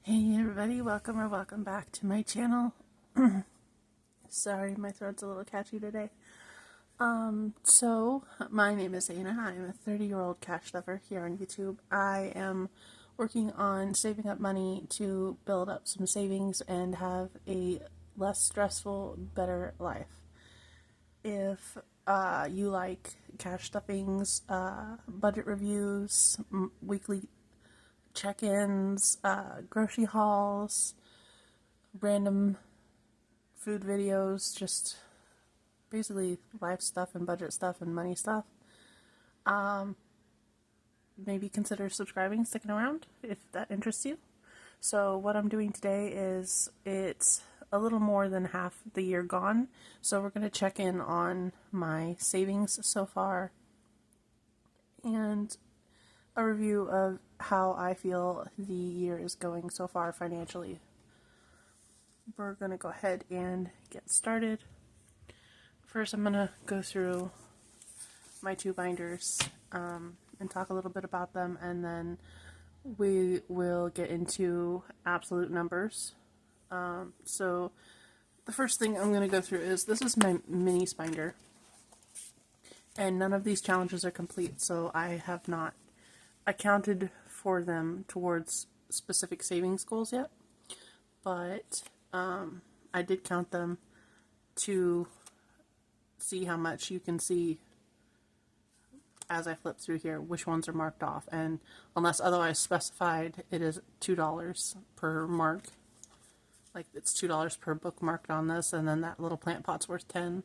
Hey everybody, welcome back to my channel. Sorry, my throat's a little catchy today. So my name is Anna. I'm a 30-year-old cash lover here on YouTube. I am working on saving up money to build up some savings and have a less stressful, better life. If you like cash stuffings, budget reviews, weekly check-ins, grocery hauls, random food videos, just basically life stuff and budget stuff and money stuff, maybe consider subscribing, sticking around if that interests you. So what I'm doing today is it's a little more than half the year gone, so we're going to check in on my savings so far and a review of how I feel the year is going so far financially. We're going to go ahead and get started. First, I'm going to go through my two binders and talk a little bit about them, and then we will get into absolute numbers. So the first thing I'm going to go through is this is my mini binder, and none of these challenges are complete, so I have not accounted for them towards specific savings goals yet, but I did count them to see how much you can see as I flip through here which ones are marked off, and unless otherwise specified, it is $2 per mark. Like, it's $2 per book marked on this, and then that little plant pot's worth 10.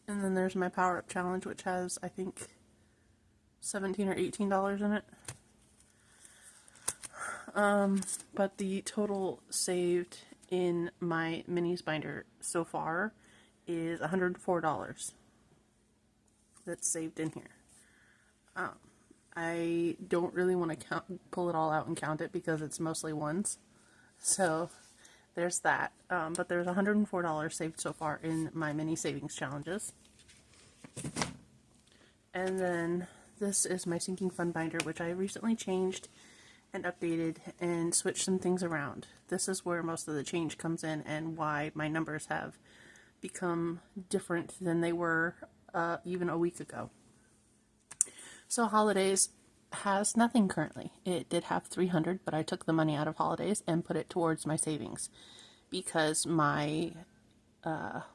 And then there's my Power Up Challenge, which has, I think, $17 or $18 in it. But the total saved in my minis binder so far is $104 that's saved in here. I don't really want to pull it all out and count it because it's mostly ones. So there's that. But there's $104 saved so far in my mini savings challenges. And then this is my sinking fund binder, which I recently changed and updated and switched some things around. This is where most of the change comes in and why my numbers have become different than they were even a week ago. So holidays has nothing currently. It did have $300, but I took the money out of holidays and put it towards my savings because my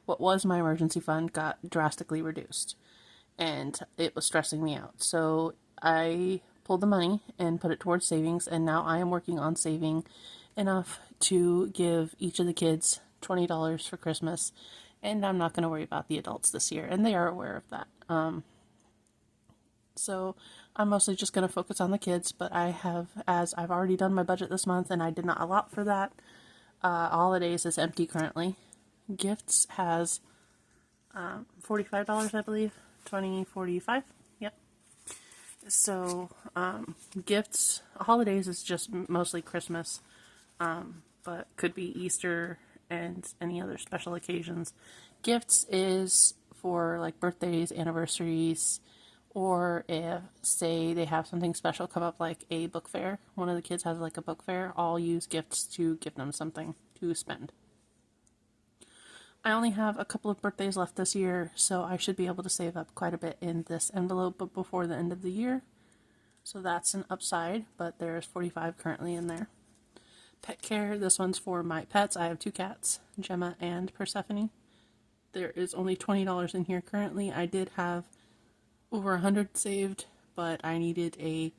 what was my emergency fund got drastically reduced and it was stressing me out. So I pulled the money and put it towards savings, and now I am working on saving enough to give each of the kids $20 for Christmas, and I'm not going to worry about the adults this year, and they are aware of that. So I'm mostly just going to focus on the kids, but as I've already done my budget this month, and I did not allot for that. Holidays is empty currently. Gifts has $45, I believe. 45. Yep. So gifts, holidays is just mostly Christmas, but could be Easter and any other special occasions. Gifts is for like birthdays, anniversaries, or if, say, they have something special come up like a book fair. One of the kids has like a book fair. I'll use gifts to give them something to spend. I only have a couple of birthdays left this year, so I should be able to save up quite a bit in this envelope but before the end of the year. So that's an upside, but there's $45 currently in there. Pet care, this one's for my pets. I have two cats, Gemma and Persephone. There is only $20 in here currently. I did have over $100 saved, but I needed a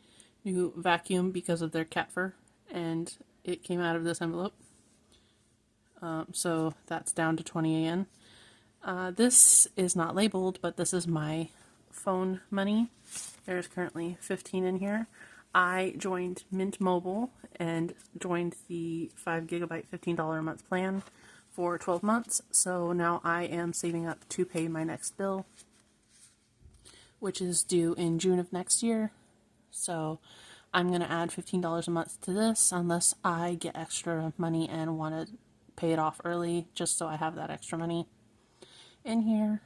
new vacuum because of their cat fur, and it came out of this envelope. So that's down to 20 yen. This is not labeled, but this is my phone money. There's currently 15 in here. I joined Mint Mobile and joined the 5 gigabyte $15 a month plan for 12 months. So now I am saving up to pay my next bill, which is due in June of next year. So I'm going to add $15 a month to this unless I get extra money and want to pay it off early, just so I have that extra money in here.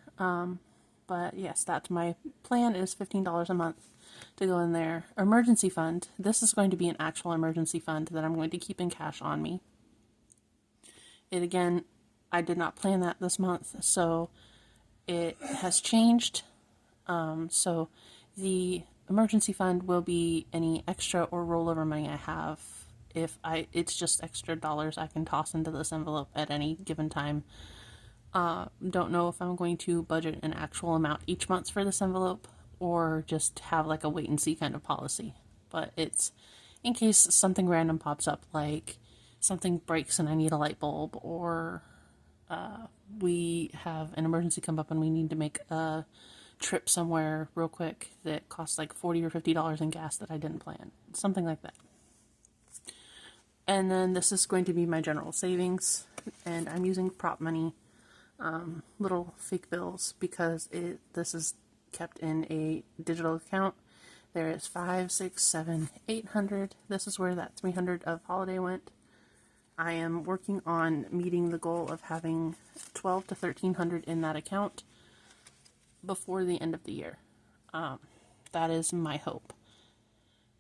But yes, that's my plan, is $15 a month to go in there. Emergency fund. This is going to be an actual emergency fund that I'm going to keep in cash on me. It again, I did not plan that this month, so it has changed. So the emergency fund will be any extra or rollover money I have. It's just extra dollars I can toss into this envelope at any given time. Don't know if I'm going to budget an actual amount each month for this envelope or just have like a wait and see kind of policy. But it's in case something random pops up, like something breaks and I need a light bulb, or we have an emergency come up and we need to make a trip somewhere real quick that costs like $40 or $50 in gas that I didn't plan. Something like that. And then this is going to be my general savings, and I'm using prop money, little fake bills, because this is kept in a digital account. There is 5, 6, 7, 800. This is where that 300 of holiday went. I am working on meeting the goal of having 12 to 1300 in that account before the end of the year. That is my hope.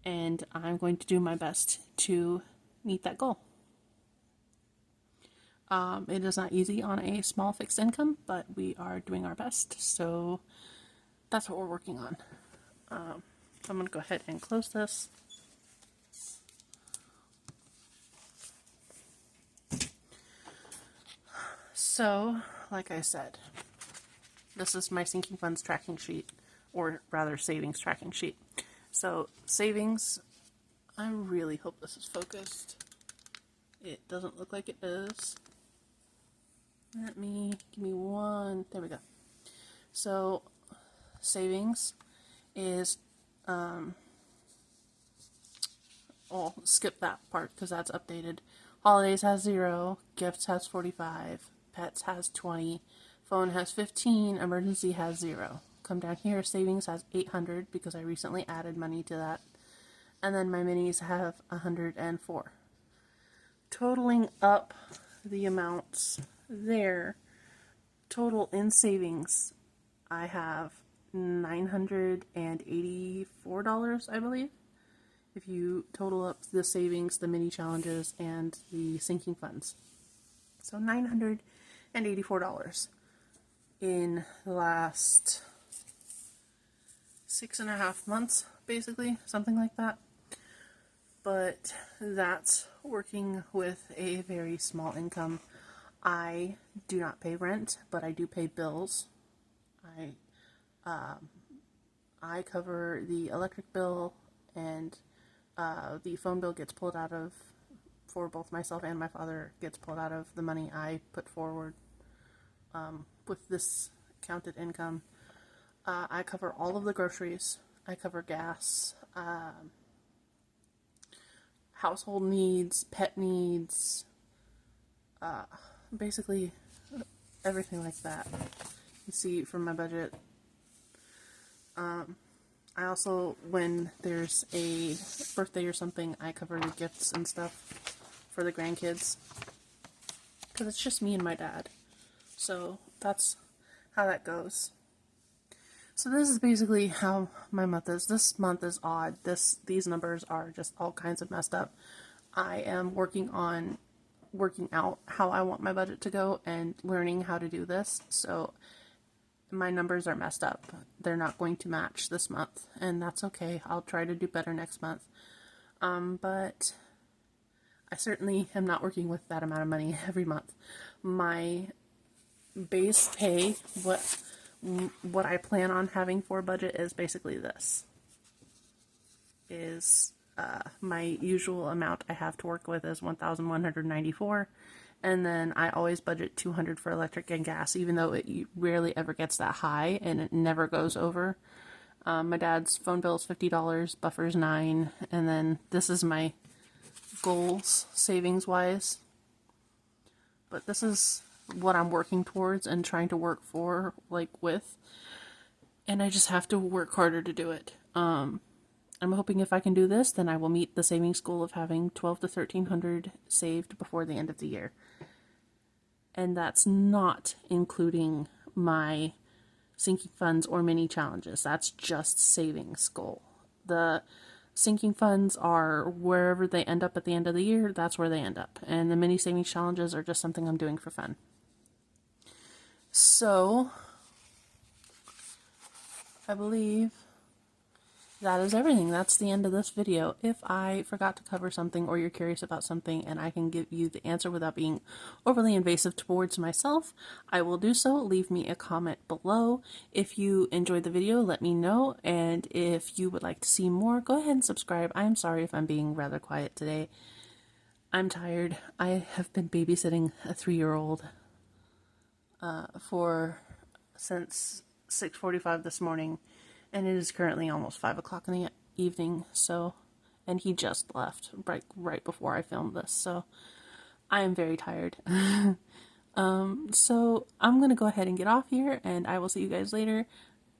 And I'm going to do my best to meet that goal. It is not easy on a small fixed income, but we are doing our best. So that's what we're working on. I'm going to go ahead and close this. So, like I said, this is my sinking funds tracking sheet, or rather savings tracking sheet. So savings, I really hope this is focused. It doesn't look like it is. Give me one, there we go. So savings is, I'll skip that part because that's updated. Holidays has 0, gifts has 45, pets has 20, phone has 15, emergency has 0. Come down here, savings has 800 because I recently added money to that. And then my minis have 104. Totaling up the amounts there, total in savings, I have $984, I believe. If you total up the savings, the mini challenges, and the sinking funds. So $984 in the last 6.5 months, basically, something like that. But that's working with a very small income. I do not pay rent, but I do pay bills. I cover the electric bill, and the phone bill gets pulled out of, for both myself and my father, gets pulled out of the money I put forward with this counted income. I cover all of the groceries. I cover gas, household needs, pet needs, basically everything like that. You see from my budget. I also, when there's a birthday or something, I cover the gifts and stuff for the grandkids, because it's just me and my dad. So that's how that goes. So this is basically how my month is. This month is odd. These numbers are just all kinds of messed up. I am working out how I want my budget to go and learning how to do this. So my numbers are messed up. They're not going to match this month, and that's okay. I'll try to do better next month. But I certainly am not working with that amount of money every month. My base pay, what I plan on having for budget is basically this. My usual amount I have to work with is $1,194. And then I always budget $200 for electric and gas, even though it rarely ever gets that high, and it never goes over. My dad's phone bill is $50, buffer's $9, and then this is my goals, savings-wise. But this is what I'm working towards and trying to work for, with. And I just have to work harder to do it. I'm hoping if I can do this, then I will meet the savings goal of having 12 to 1300 saved before the end of the year. And that's not including my sinking funds or mini challenges. That's just savings goal. The sinking funds are wherever they end up at the end of the year, that's where they end up. And the mini savings challenges are just something I'm doing for fun. So, I believe that is everything. That's the end of this video. If I forgot to cover something or you're curious about something and I can give you the answer without being overly invasive towards myself, I will do so. Leave me a comment below. If you enjoyed the video, let me know. And if you would like to see more, go ahead and subscribe. I'm sorry if I'm being rather quiet today. I'm tired. I have been babysitting a 3-year-old since 6:45 this morning. And it is currently almost 5 o'clock in the evening, so, and he just left right before I filmed this, so I am very tired. So I'm going to go ahead and get off here, and I will see you guys later,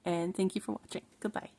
and thank you for watching. Goodbye.